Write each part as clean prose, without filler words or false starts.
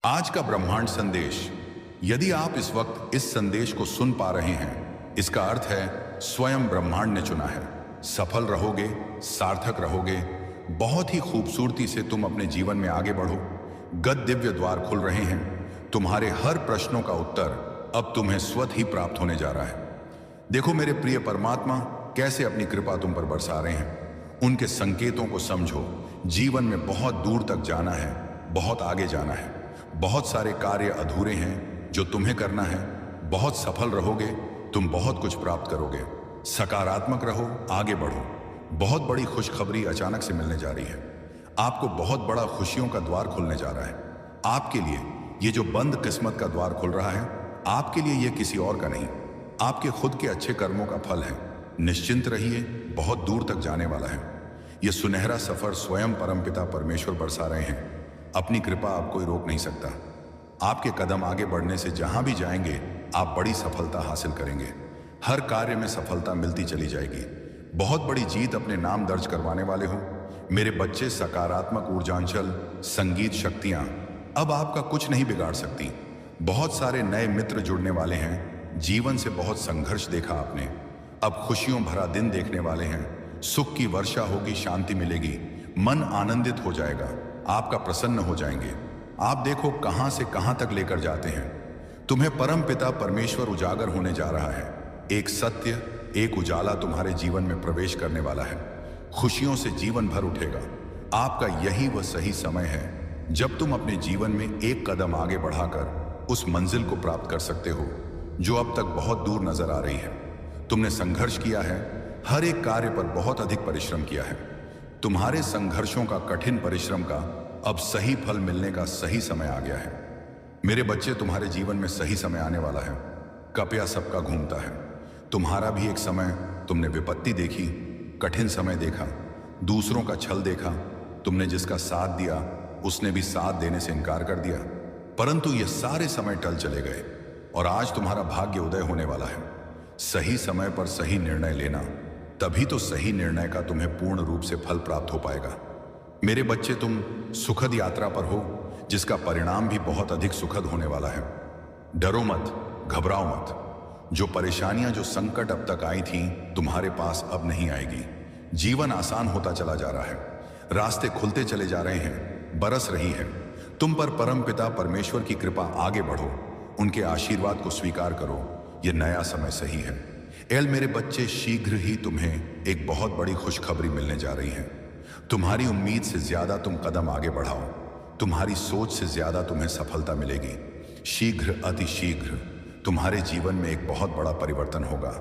आज का ब्रह्मांड संदेश। यदि आप इस वक्त इस संदेश को सुन पा रहे हैं, इसका अर्थ है स्वयं ब्रह्मांड ने चुना है। सफल रहोगे, सार्थक रहोगे, बहुत ही खूबसूरती से तुम अपने जीवन में आगे बढ़ो। गद दिव्य द्वार खुल रहे हैं। तुम्हारे हर प्रश्नों का उत्तर अब तुम्हें स्वतः ही प्राप्त होने जा रहा है। देखो मेरे प्रिय परमात्मा कैसे अपनी कृपा तुम पर बरसा रहे हैं। उनके संकेतों को समझो। जीवन में बहुत दूर तक जाना है, बहुत आगे जाना है। बहुत सारे कार्य अधूरे हैं जो तुम्हें करना है। बहुत सफल रहोगे, तुम बहुत कुछ प्राप्त करोगे। सकारात्मक रहो, आगे बढ़ो। बहुत बड़ी खुशखबरी अचानक से मिलने जा रही है। आपको बहुत बड़ा खुशियों का द्वार खुलने जा रहा है। आपके लिए ये जो बंद किस्मत का द्वार खुल रहा है, आपके लिए ये किसी और का नहीं, आपके खुद के अच्छे कर्मों का फल है। निश्चिंत रहिए, बहुत दूर तक जाने वाला है। यह सुनहरा सफर स्वयं परमपिता परमेश्वर बरसा रहे हैं। अपनी कृपा आप कोई रोक नहीं सकता। आपके कदम आगे बढ़ने से जहां भी जाएंगे, आप बड़ी सफलता हासिल करेंगे। हर कार्य में सफलता मिलती चली जाएगी। बहुत बड़ी जीत अपने नाम दर्ज करवाने वाले हो। मेरे बच्चे, सकारात्मक ऊर्जांचल, संगीत शक्तियां अब आपका कुछ नहीं बिगाड़ सकती। बहुत सारे नए मित्र जुड़ने वाले हैं। जीवन से बहुत संघर्ष देखा आपने, अब खुशियों भरा दिन देखने वाले हैं। सुख की वर्षा होगी, शांति मिलेगी, मन आनंदित हो जाएगा, आपका प्रसन्न हो जाएंगे। आप देखो कहां से कहां तक लेकर जाते हैं। तुम्हें परम पिता परमेश्वर उजागर होने जा रहा है। एक सत्य, एक उजाला तुम्हारे जीवन में प्रवेश करने वाला है। खुशियों से जीवन भर उठेगा। आपका यही वह सही समय है जब तुम अपने जीवन में एक कदम आगे बढ़ाकर उस मंजिल को प्राप्त कर सकते हो जो अब तक बहुत दूर नजर आ रही है। तुमने संघर्ष किया है, हर एक कार्य पर बहुत अधिक परिश्रम किया है। तुम्हारे संघर्षों का, कठिन परिश्रम का अब सही फल मिलने का सही समय आ गया है। मेरे बच्चे, तुम्हारे जीवन में सही समय आने वाला है। कपया सबका घूमता है। तुम्हारा भी एक समय, तुमने विपत्ति देखी, कठिन समय देखा, दूसरों का छल देखा। तुमने जिसका साथ दिया उसने भी साथ देने से इनकार कर दिया, परंतु ये सारे समय टल चले गए और आज तुम्हारा भाग्य उदय होने वाला है। सही समय पर सही निर्णय लेना, तभी तो सही निर्णय का तुम्हें पूर्ण रूप से फल प्राप्त हो पाएगा। मेरे बच्चे, तुम सुखद यात्रा पर हो जिसका परिणाम भी बहुत अधिक सुखद होने वाला है। डरो मत, घबराओ मत। जो परेशानियां, जो संकट अब तक आई थीं, तुम्हारे पास अब नहीं आएगी। जीवन आसान होता चला जा रहा है। रास्ते खुलते चले जा रहे हैं, बरस रही है। तुम पर परम पिता परमेश्वर की कृपा। आगे बढ़ो, उनके आशीर्वाद को स्वीकार करो। यह नया समय सही है। मेरे बच्चे, शीघ्र ही तुम्हें एक बहुत बड़ी खुशखबरी मिलने जा रही है। तुम्हारी उम्मीद से ज्यादा तुम कदम आगे बढ़ाओ। तुम्हारी सोच से ज्यादा तुम्हें सफलता मिलेगी। शीघ्र, अति शीघ्र तुम्हारे जीवन में एक बहुत बड़ा परिवर्तन होगा।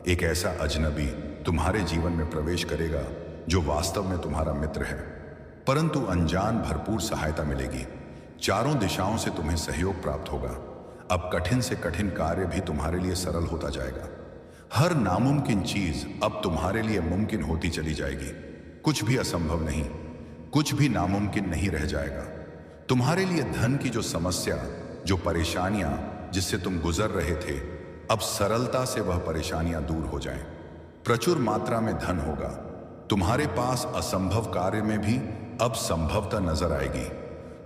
एक ऐसा अजनबी तुम्हारे जीवन में प्रवेश करेगा जो वास्तव में तुम्हारा मित्र है, परंतु अनजान भरपूर सहायता मिलेगी। चारों दिशाओं से तुम्हें सहयोग प्राप्त होगा। अब कठिन से कठिन कार्य भी तुम्हारे लिए सरल होता जाएगा। हर नामुमकिन चीज अब तुम्हारे लिए मुमकिन होती चली जाएगी। कुछ भी असंभव नहीं, कुछ भी नामुमकिन नहीं रह जाएगा। तुम्हारे लिए धन की जो समस्या, जो परेशानियां जिससे तुम गुजर रहे थे, अब सरलता से वह परेशानियां दूर हो जाएं। प्रचुर मात्रा में धन होगा। तुम्हारे पास असंभव कार्य में भी अब संभवता नजर आएगी।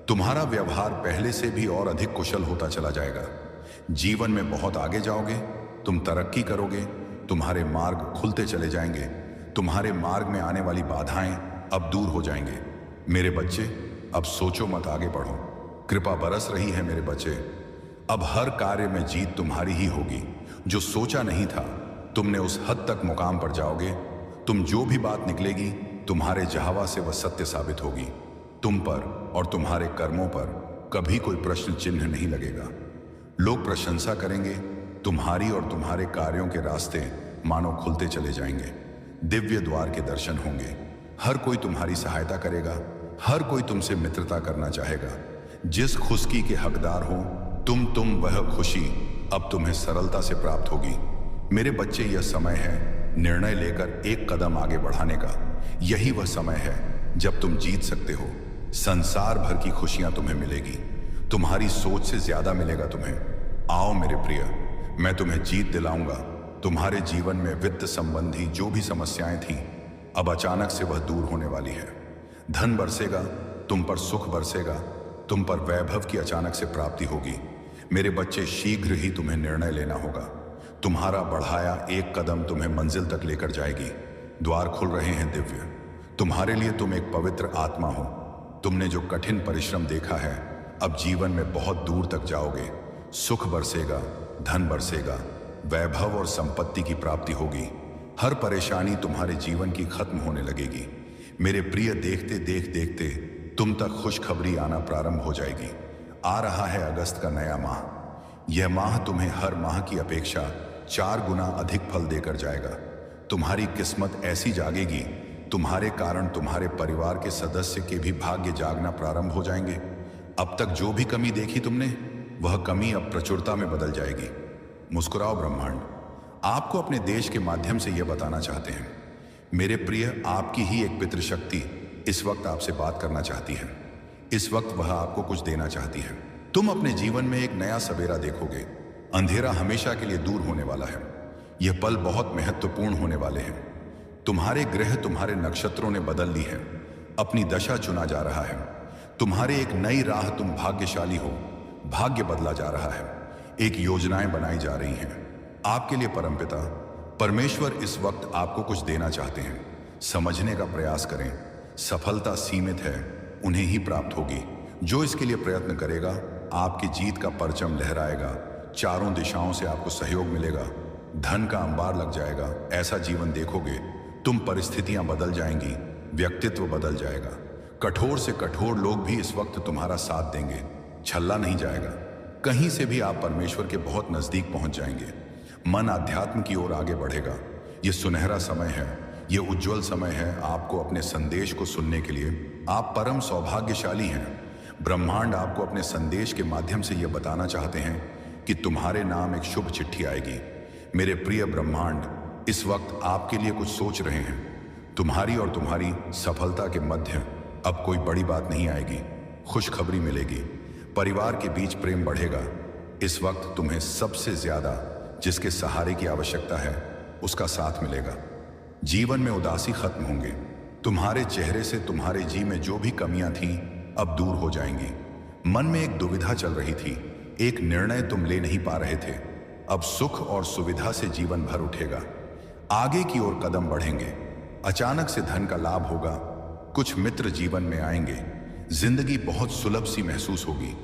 तुम्हारा व्यवहार पहले से भी और अधिक कुशल होता चला जाएगा। जीवन में बहुत आगे जाओगे, तुम तरक्की करोगे, तुम्हारे मार्ग खुलते चले जाएंगे। तुम्हारे मार्ग में आने वाली बाधाएं अब दूर हो जाएंगे। मेरे बच्चे, अब सोचो मत, आगे बढ़ो। कृपा बरस रही है मेरे बच्चे। अब हर कार्य में जीत तुम्हारी ही होगी। जो सोचा नहीं था, तुमने उस हद तक मुकाम पर जाओगे। तुम जो भी बात निकलेगी, तुम्हारे जहावा से वह सत्य साबित होगी। तुम पर और तुम्हारे कर्मों पर कभी कोई प्रश्न चिन्ह नहीं लगेगा। लोग प्रशंसा करेंगे। तुम्हारी और तुम्हारे कार्यों के रास्ते मानो खुलते चले जाएंगे। दिव्य द्वार के दर्शन होंगे। हर कोई तुम्हारी सहायता करेगा। हर कोई तुमसे मित्रता करना चाहेगा। जिस खुशी के हकदार हो तुम वह खुशी अब तुम्हें सरलता से प्राप्त होगी। मेरे बच्चे, यह समय है निर्णय लेकर एक कदम आगे बढ़ाने का। यही वह समय है जब तुम जीत सकते हो। संसार भर की खुशियां तुम्हें मिलेगी। तुम्हारी सोच से ज्यादा मिलेगा तुम्हें। आओ मेरे प्रिय, मैं तुम्हें जीत दिलाऊंगा। तुम्हारे जीवन में वित्त संबंधी जो भी समस्याएं थीं, अब अचानक से वह दूर होने वाली है। धन बरसेगा, तुम पर सुख बरसेगा, तुम पर वैभव की अचानक से प्राप्ति होगी। मेरे बच्चे, शीघ्र ही तुम्हें निर्णय लेना होगा। तुम्हारा बढ़ाया एक कदम तुम्हें मंजिल तक लेकर जाएगी। द्वार खुल रहे हैं दिव्य। तुम्हारे लिए तुम एक पवित्र आत्मा हो। तुमने जो कठिन परिश्रम देखा है, अब जीवन में बहुत दूर तक जाओगे। सुख बरसेगा, धन बरसेगा, वैभव और संपत्ति की प्राप्ति होगी। हर परेशानी तुम्हारे जीवन की खत्म होने लगेगी। मेरे प्रिय, देखते देखते तुम तक खुशखबरी आना प्रारंभ हो जाएगी। आ रहा है अगस्त का नया माह। यह माह तुम्हें हर माह की अपेक्षा 4 गुना अधिक फल देकर जाएगा। तुम्हारी किस्मत ऐसी जागेगी, तुम्हारे कारण तुम्हारे परिवार के सदस्य के भी भाग्य जागना प्रारंभ हो जाएंगे। अब तक जो भी कमी देखी तुमने, वह कमी अब प्रचुरता में बदल जाएगी। मुस्कुराओ ब्रह्मांड, आपको अपने देश के माध्यम से यह बताना चाहते हैं। मेरे प्रिय, आपकी ही एक पितृशक्ति इस वक्त आपसे बात करना चाहती है। इस वक्त वह आपको कुछ देना चाहती है। तुम अपने जीवन में एक नया सवेरा देखोगे। अंधेरा हमेशा के लिए दूर होने वाला है। यह पल बहुत महत्वपूर्ण होने वाले हैं। तुम्हारे ग्रह, तुम्हारे नक्षत्रों ने बदल ली है। अपनी दशा चुना जा रहा है। तुम्हारे एक नई राह, तुम भाग्यशाली हो। भाग्य बदला जा रहा है। एक योजनाएं बनाई जा रही हैं। आपके लिए परमपिता परमेश्वर इस वक्त आपको कुछ देना चाहते हैं। समझने का प्रयास करें। सफलता सीमित है, उन्हें ही प्राप्त होगी। जो इसके लिए प्रयत्न करेगा, आपकी जीत का परचम लहराएगा। चारों दिशाओं से आपको सहयोग मिलेगा। धन का अंबार लग जाएगा। ऐसा जीवन देखोगे, तुम परिस्थितियां बदल जाएंगी, व्यक्तित्व बदल जाएगा। कठोर से कठोर लोग भी इस वक्त तुम्हारा साथ देंगे। छल्ला नहीं जाएगा। कहीं से भी आप परमेश्वर के बहुत नजदीक पहुंच जाएंगे। मन आध्यात्म की ओर आगे बढ़ेगा। यह सुनहरा समय है, यह उज्जवल समय है आपको अपने संदेश को सुनने के लिए। आप परम सौभाग्यशाली हैं। ब्रह्मांड आपको अपने संदेश के माध्यम से यह बताना चाहते हैं कि तुम्हारे नाम एक शुभ चिट्ठी आएगी। मेरे प्रिय ब्रह्मांड, इस वक्त आपके लिए कुछ सोच रहे हैं। तुम्हारी और तुम्हारी सफलता के मध्य अब कोई बड़ी बात नहीं आएगी। खुशखबरी मिलेगी। परिवार के बीच प्रेम बढ़ेगा। इस वक्त तुम्हें सबसे ज्यादा जिसके सहारे की आवश्यकता है, उसका साथ मिलेगा। जीवन में उदासी खत्म होंगे। तुम्हारे चेहरे से तुम्हारे जी में जो भी कमियां थीं, अब दूर हो जाएंगी। मन में एक दुविधा चल रही थी, एक निर्णय तुम ले नहीं पा रहे थे। अब सुख और सुविधा से जीवन भर उठेगा। आगे की ओर कदम बढ़ेंगे। अचानक से धन का लाभ होगा। कुछ मित्र जीवन में आएंगे। जिंदगी बहुत सुलभ सी महसूस होगी।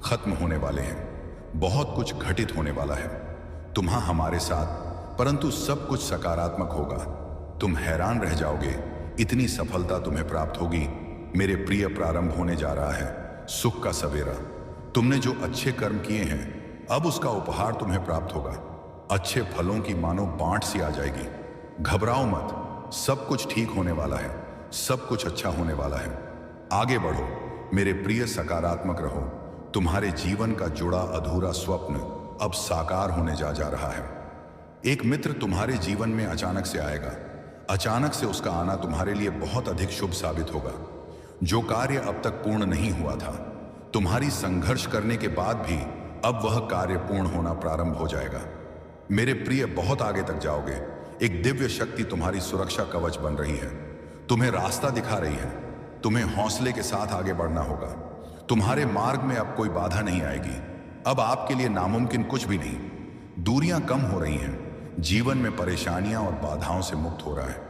खत्म होने वाले हैं। बहुत कुछ घटित होने वाला है। तुम्हां हमारे साथ, परंतु सब कुछ सकारात्मक होगा। तुम हैरान रह जाओगे, इतनी सफलता तुम्हें प्राप्त होगी। मेरे प्रिय, प्रारंभ होने जा रहा है सुख का सवेरा। तुमने जो अच्छे कर्म किए हैं, अब उसका उपहार तुम्हें प्राप्त होगा। अच्छे फलों की मानो बांट सी आ जाएगी। घबराओ मत, सब कुछ ठीक होने वाला है। सब कुछ अच्छा होने वाला है। आगे बढ़ो मेरे प्रिय, सकारात्मक रहो। तुम्हारे जीवन का जुड़ा अधूरा स्वप्न अब साकार होने जा रहा है। एक मित्र तुम्हारे जीवन में अचानक से आएगा। अचानक से उसका आना तुम्हारे लिए बहुत अधिक शुभ साबित होगा। जो कार्य अब तक पूर्ण नहीं हुआ था, तुम्हारी संघर्ष करने के बाद भी अब वह कार्य पूर्ण होना प्रारंभ हो जाएगा। मेरे प्रिय, बहुत आगे तक जाओगे। एक दिव्य शक्ति तुम्हारी सुरक्षा कवच बन रही है। तुम्हें रास्ता दिखा रही है। तुम्हें हौसले के साथ आगे बढ़ना होगा। तुम्हारे मार्ग में अब कोई बाधा नहीं आएगी। अब आपके लिए नामुमकिन कुछ भी नहीं। दूरियां कम हो रही हैं। जीवन में परेशानियां और बाधाओं से मुक्त हो रहा है।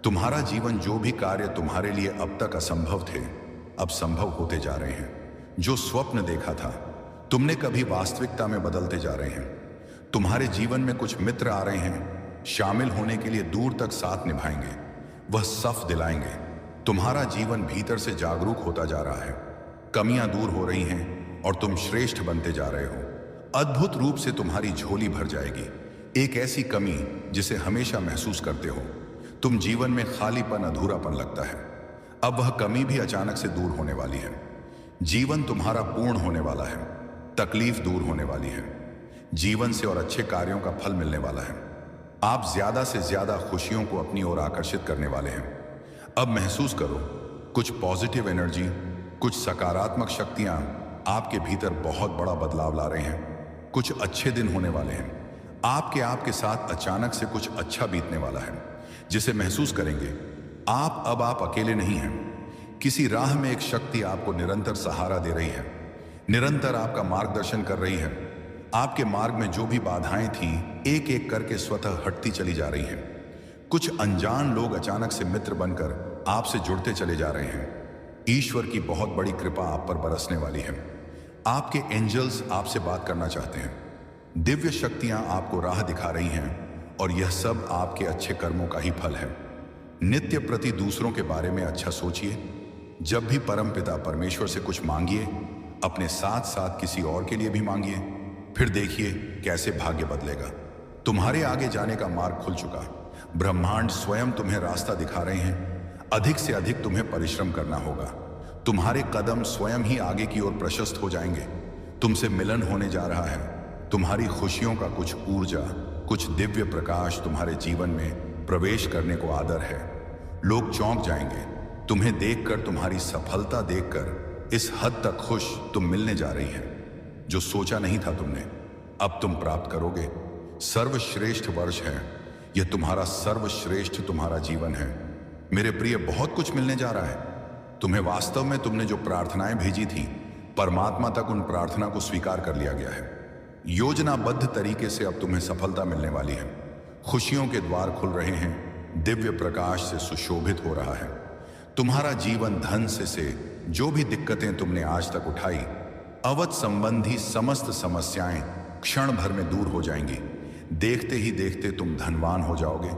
तुम्हारा जीवन, जो भी कार्य तुम्हारे लिए अब तक असंभव थे, अब संभव होते जा रहे हैं। जो स्वप्न देखा था, तुमने कभी वास्तविकता में बदलते जा रहे हैं। तुम्हारे जीवन में कुछ मित्र आ रहे हैं, शामिल होने के लिए दूर तक साथ निभाएंगे। वह सफ दिलाएंगे। तुम्हारा जीवन भीतर से जागरूक होता जा रहा है। कमियां दूर हो रही हैं और तुम श्रेष्ठ बनते जा रहे हो। अद्भुत रूप से तुम्हारी झोली भर जाएगी। एक ऐसी कमी जिसे हमेशा महसूस करते हो। तुम जीवन में खालीपन, अधूरापन लगता है। अब वह कमी भी अचानक से दूर होने वाली है। जीवन तुम्हारा पूर्ण होने वाला है। तकलीफ दूर होने वाली है। जीवन से और अच्छे कार्यों का फल मिलने वाला है। आप ज्यादा से ज्यादा खुशियों को अपनी ओर आकर्षित करने वाले हैं। अब महसूस करो, कुछ पॉजिटिव एनर्जी, कुछ सकारात्मक शक्तियां आपके भीतर बहुत बड़ा बदलाव ला रहे हैं। कुछ अच्छे दिन होने वाले हैं। आपके साथ अचानक से कुछ अच्छा बीतने वाला है, जिसे महसूस करेंगे। आप अकेले नहीं हैं। किसी राह में एक शक्ति आपको निरंतर सहारा दे रही है। निरंतर आपका मार्गदर्शन कर रही है। आपके मार्ग में जो भी बाधाएं थीं, एक एक करके स्वतः हटती चली जा रही हैं। कुछ अनजान लोग अचानक से मित्र बनकर आपसे जुड़ते चले जा रहे हैं। ईश्वर की बहुत बड़ी कृपा आप पर बरसने वाली है। आपके एंजल्स आपसे बात करना चाहते हैं। दिव्य शक्तियां आपको राह दिखा रही हैं और यह सब आपके अच्छे कर्मों का ही फल है। नित्य प्रति दूसरों के बारे में अच्छा सोचिए। जब भी परमपिता परमेश्वर से कुछ मांगिए, अपने साथ साथ किसी और के लिए भी मांगिए। फिर देखिए कैसे भाग्य बदलेगा। तुम्हारे आगे जाने का मार्ग खुल चुका। ब्रह्मांड स्वयं तुम्हें रास्ता दिखा रहे हैं। अधिक से अधिक तुम्हें परिश्रम करना होगा। तुम्हारे कदम स्वयं ही आगे की ओर प्रशस्त हो जाएंगे। तुमसे मिलन होने जा रहा है। तुम्हारी खुशियों का कुछ ऊर्जा, कुछ दिव्य प्रकाश तुम्हारे जीवन में प्रवेश करने को आदर है। लोग चौंक जाएंगे तुम्हें देखकर, तुम्हारी सफलता देखकर। इस हद तक खुश तुम मिलने जा रही हैं जो सोचा नहीं था तुमने, अब तुम प्राप्त करोगे। सर्वश्रेष्ठ वर्ष है यह, तुम्हारा सर्वश्रेष्ठ तुम्हारा जीवन है। मेरे प्रिय, बहुत कुछ मिलने जा रहा है तुम्हें। वास्तव में तुमने जो प्रार्थनाएं भेजी थी, परमात्मा तक उन प्रार्थना को स्वीकार कर लिया गया है। योजनाबद्ध तरीके से अब तुम्हें सफलता मिलने वाली है। खुशियों के द्वार खुल रहे हैं। दिव्य प्रकाश से सुशोभित हो रहा है तुम्हारा जीवन। धन से जो भी दिक्कतें तुमने आज तक उठाई, अवध संबंधी समस्त समस्याएं क्षण भर में दूर हो जाएंगी। देखते ही देखते तुम धनवान हो जाओगे।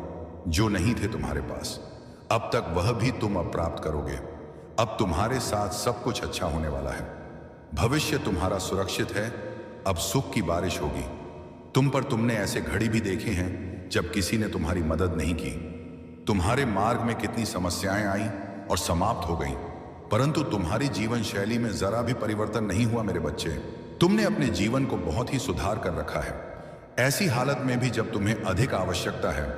जो नहीं थे तुम्हारे पास अब तक, वह भी तुम अब प्राप्त करोगे। अब तुम्हारे साथ सब कुछ अच्छा होने वाला है। भविष्य तुम्हारा सुरक्षित है। अब सुख की बारिश होगी तुम पर। तुमने ऐसे घड़ी भी देखे हैं जब किसी ने तुम्हारी मदद नहीं की। तुम्हारे मार्ग में कितनी समस्याएं आई और समाप्त हो गईं, परंतु तुम्हारी जीवन शैली में जरा भी परिवर्तन नहीं हुआ मेरे बच्चे। तुमने अपने जीवन को बहुत ही सुधार कर रखा है। ऐसी हालत में भी जब तुम्हें अधिक आवश्यकता है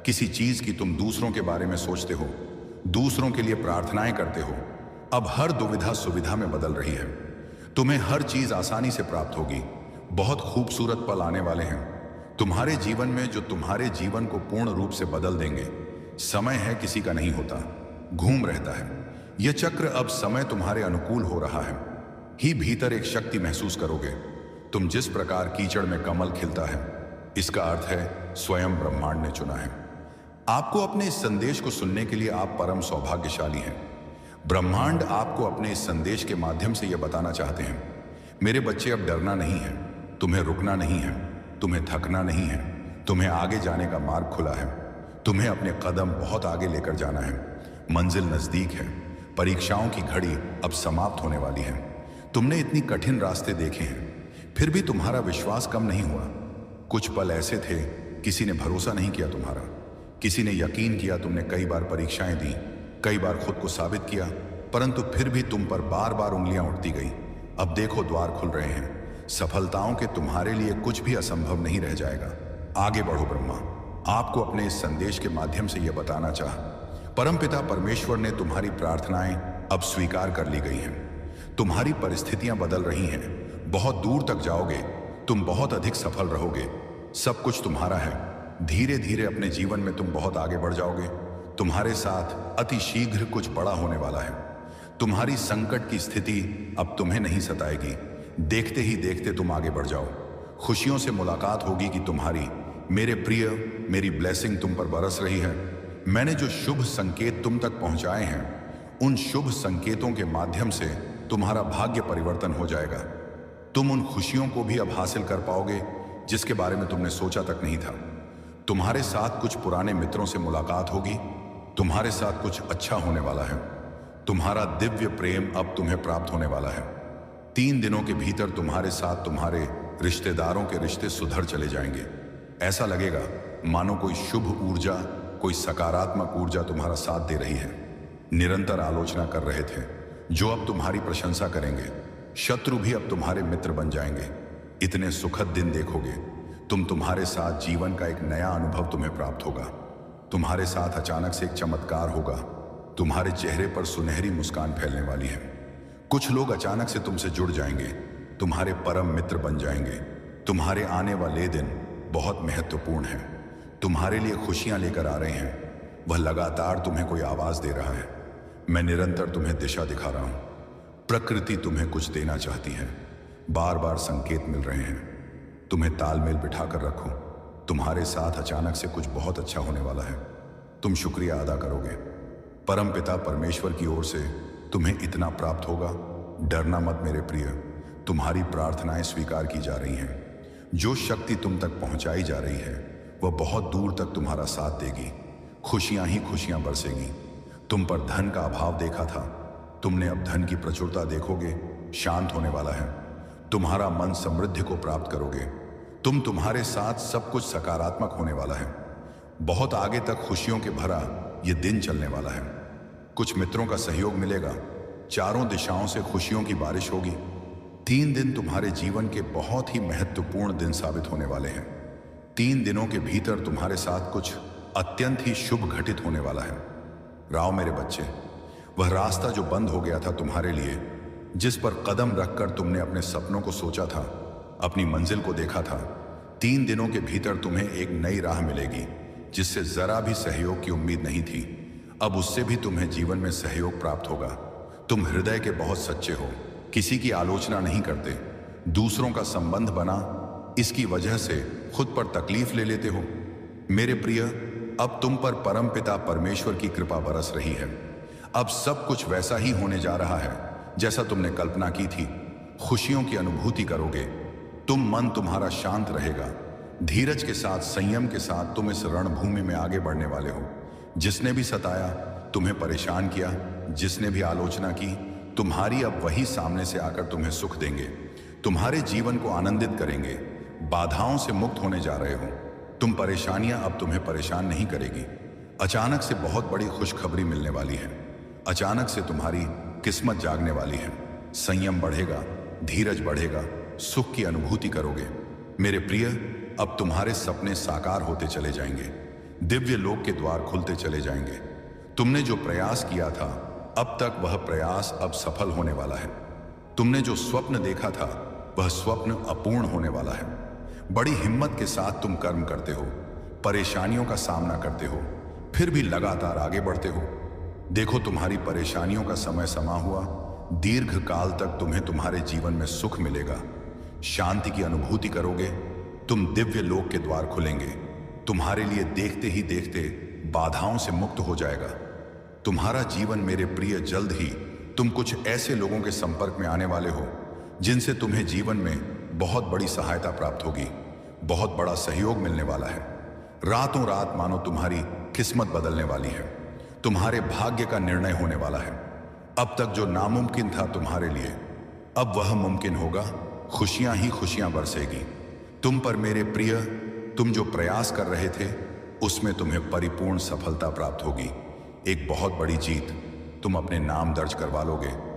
किसी चीज की, तुम दूसरों के बारे में सोचते हो, दूसरों के लिए प्रार्थनाएं करते हो। अब हर दुविधा सुविधा में बदल रही है। तुम्हें हर चीज आसानी से प्राप्त होगी। बहुत खूबसूरत पल आने वाले हैं तुम्हारे जीवन में, जो तुम्हारे जीवन को पूर्ण रूप से बदल देंगे। समय है किसी का नहीं होता, घूम रहता है। यह चक्र अब समय तुम्हारे अनुकूल हो रहा है। ही भीतर एक शक्ति महसूस करोगे। तुम जिस प्रकार कीचड़ में कमल खिलता है, इसका अर्थ है स्वयं ब्रह्मांड ने चुना है आपको। अपने इस संदेश को सुनने के लिए आप परम सौभाग्यशाली हैं। ब्रह्मांड आपको अपने इस संदेश के माध्यम से यह बताना चाहते हैं, मेरे बच्चे, अब डरना नहीं है, तुम्हें रुकना नहीं है, तुम्हें थकना नहीं है। तुम्हें आगे जाने का मार्ग खुला है। तुम्हें अपने कदम बहुत आगे लेकर जाना है। मंजिल नजदीक है। परीक्षाओं की घड़ी अब समाप्त होने वाली है। तुमने इतनी कठिन रास्ते देखे हैं, फिर भी तुम्हारा विश्वास कम नहीं हुआ। कुछ पल ऐसे थे किसी ने भरोसा नहीं किया तुम्हारा, किसी ने यकीन किया। तुमने कई बार परीक्षाएं दी, कई बार खुद को साबित किया, परंतु फिर भी तुम पर बार बार उंगलियां उठती गई। अब देखो द्वार खुल रहे हैं सफलताओं के। तुम्हारे लिए कुछ भी असंभव नहीं रह जाएगा। आगे बढ़ो। ब्रह्मा आपको अपने इस संदेश के माध्यम से यह बताना चाहा, परमपिता परमेश्वर ने तुम्हारी प्रार्थनाएं अब स्वीकार कर ली गई हैं। तुम्हारी परिस्थितियां बदल रही हैं। बहुत दूर तक जाओगे, तुम बहुत अधिक सफल रहोगे। सब कुछ तुम्हारा है। धीरे धीरे अपने जीवन में तुम बहुत आगे बढ़ जाओगे। तुम्हारे साथ अति शीघ्र कुछ बड़ा होने वाला है। तुम्हारी संकट की स्थिति अब तुम्हें नहीं सताएगी। देखते ही देखते तुम आगे बढ़ जाओ। खुशियों से मुलाकात होगी कि तुम्हारी, मेरे प्रिय, मेरी ब्लेसिंग तुम पर बरस रही है। मैंने जो शुभ संकेत तुम तक पहुंचाए हैं, उन शुभ संकेतों के माध्यम से तुम्हारा भाग्य परिवर्तन हो जाएगा। तुम उन खुशियों को भी अब हासिल कर पाओगे जिसके बारे में तुमने सोचा तक नहीं था। तुम्हारे साथ कुछ पुराने मित्रों से मुलाकात होगी। तुम्हारे साथ कुछ अच्छा होने वाला है। तुम्हारा दिव्य प्रेम अब तुम्हें प्राप्त होने वाला है। 3 दिनों के भीतर तुम्हारे साथ तुम्हारे रिश्तेदारों के रिश्ते सुधर चले जाएंगे। ऐसा लगेगा मानो कोई शुभ ऊर्जा, कोई सकारात्मक ऊर्जा तुम्हारा साथ दे रही है। निरंतर आलोचना कर रहे थे जो अब तुम्हारी प्रशंसा करेंगे। शत्रु भी अब तुम्हारे मित्र बन जाएंगे। इतने सुखद दिन देखोगे तुम। तुम्हारे साथ जीवन का एक नया अनुभव तुम्हें प्राप्त होगा। तुम्हारे साथ अचानक से एक चमत्कार होगा। तुम्हारे चेहरे पर सुनहरी मुस्कान फैलने वाली है। कुछ लोग अचानक से तुमसे जुड़ जाएंगे, तुम्हारे परम मित्र बन जाएंगे। तुम्हारे आने वाले दिन बहुत महत्वपूर्ण है। तुम्हारे लिए खुशियां लेकर आ रहे हैं। वह लगातार तुम्हें कोई आवाज दे रहा है। मैं निरंतर तुम्हें दिशा दिखा रहा हूं। प्रकृति तुम्हें कुछ देना चाहती है। बार बार संकेत मिल रहे हैं। तुम्हें तालमेल बिठाकर रखो, तुम्हारे साथ अचानक से कुछ बहुत अच्छा होने वाला है। तुम शुक्रिया अदा करोगे। परम पिता परमेश्वर की ओर से तुम्हें इतना प्राप्त होगा। डरना मत मेरे प्रिय, तुम्हारी प्रार्थनाएं स्वीकार की जा रही हैं। जो शक्ति तुम तक पहुंचाई जा रही है वह बहुत दूर तक तुम्हारा साथ देगी। खुशियां ही खुशियां बरसेगी। तुम पर धन का अभाव देखा था, तुमने अब धन की प्रचुरता देखोगे। शांत होने वाला है। तुम्हारा मन समृद्धि को प्राप्त करोगे। तुम्हारे साथ सब कुछ सकारात्मक होने वाला है। बहुत आगे तक खुशियों के भरा यह दिन चलने वाला है। कुछ मित्रों का सहयोग मिलेगा। चारों दिशाओं से खुशियों की बारिश होगी। 3 दिन तुम्हारे जीवन के बहुत ही महत्वपूर्ण दिन साबित होने वाले हैं। 3 दिनों के भीतर तुम्हारे साथ कुछ अत्यंत ही शुभ घटित होने वाला है। राव मेरे बच्चे, वह रास्ता जो बंद हो गया था तुम्हारे लिए, जिस पर कदम रखकर तुमने अपने सपनों को सोचा था, अपनी मंजिल को देखा था, 3 दिनों के भीतर तुम्हें एक नई राह मिलेगी जिससे जरा भी सहयोग की उम्मीद नहीं थी। अब उससे भी तुम्हें जीवन में सहयोग प्राप्त होगा। तुम हृदय के बहुत सच्चे हो, किसी की आलोचना नहीं करते। दूसरों का संबंध बना, इसकी वजह से खुद पर तकलीफ ले लेते हो। मेरे प्रिय, अब तुम पर परम पिता परमेश्वर की कृपा बरस रही है। अब सब कुछ वैसा ही होने जा रहा है जैसा तुमने कल्पना की थी। खुशियों की अनुभूति करोगे। मन तुम्हारा शांत रहेगा। धीरज के साथ, संयम के साथ तुम इस रणभूमि में आगे बढ़ने वाले हो। जिसने भी सताया, तुम्हें परेशान किया, जिसने भी आलोचना की, तुम्हारी अब वही सामने से आकर तुम्हें सुख देंगे, तुम्हारे जीवन को आनंदित करेंगे। बाधाओं से मुक्त होने जा रहे हो। परेशानियां अब तुम्हें परेशान नहीं करेगी। अचानक से बहुत बड़ी खुशखबरी मिलने वाली है। अचानक से तुम्हारी किस्मत जागने वाली है। संयम बढ़ेगा, धीरज बढ़ेगा, सुख की अनुभूति करोगे। मेरे प्रिय, अब तुम्हारे सपने साकार होते चले जाएंगे। दिव्य लोक के द्वार खुलते चले जाएंगे। तुमने जो प्रयास किया था, अब तक वह प्रयास अब सफल होने वाला है। तुमने जो स्वप्न देखा था, वह स्वप्न अपूर्ण होने वाला है। बड़ी हिम्मत के साथ तुम कर्म करते हो, परेशानियों का सामना करते हो, फिर भी लगातार आगे बढ़ते हो। देखो, तुम्हारी परेशानियों का समय समा हुआ। दीर्घ काल तक तुम्हें तुम्हारे जीवन में सुख मिलेगा। शांति की अनुभूति करोगे। दिव्य लोक के द्वार खुलेंगे। तुम्हारे लिए देखते ही देखते बाधाओं से मुक्त हो जाएगा। तुम्हारा जीवन मेरे प्रिय, जल्द ही तुम कुछ ऐसे लोगों के संपर्क में आने वाले हो जिनसे तुम्हें जीवन में बहुत बड़ी सहायता प्राप्त होगी। बहुत बड़ा सहयोग मिलने वाला है। रातों रात मानो तुम्हारी किस्मत बदलने वाली है। तुम्हारे भाग्य का निर्णय होने वाला है। अब तक जो नामुमकिन था तुम्हारे लिए, अब वह मुमकिन होगा। खुशियां ही खुशियां बरसेगी। तुम पर मेरे प्रिय, तुम जो प्रयास कर रहे थे उसमें तुम्हें परिपूर्ण सफलता प्राप्त होगी। एक बहुत बड़ी जीत तुम अपने नाम दर्ज करवा लोगे।